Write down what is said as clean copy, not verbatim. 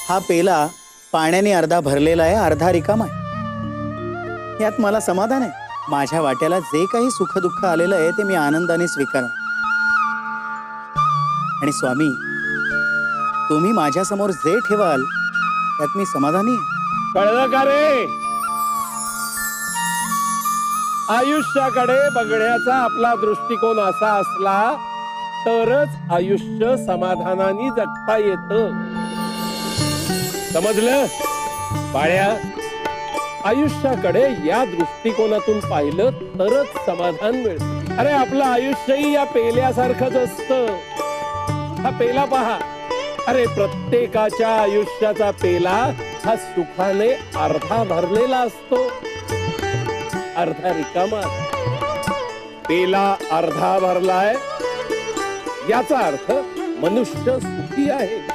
हा पेला पाण्याने अर्धा भरलेला आहे, अर्धा रिकामा आहे. यात मला समाधान आहे. माझ्या वाट्याला जे काही सुख दुःख आलेलं आहे ते मी आनंदाने स्वीकारणार. आणि स्वामी, तुम्ही माझ्या समोर जे ठेवाल त्यात मी समाधानी आहे. कळलं का रे? आयुष्याकडे बघण्याचा आपला दृष्टिकोन असा असला तरच आयुष्य समाधानाने जगता येतं. समजलं बाळ्या? आयुष्याकडे या दृष्टिकोनातून पाहिलं तरच समाधान मिळतं. अरे आपलं आयुष्यही या पेल्यासारखंच असतं. हा पेला पहा. अरे प्रत्येकाच्या आयुष्याचा पेला हा सुखाने अर्धा भरलेला असतो, अर्धा रिकामा. पेला अर्धा भरलाय याचा अर्थ मनुष्य सुखी आहे.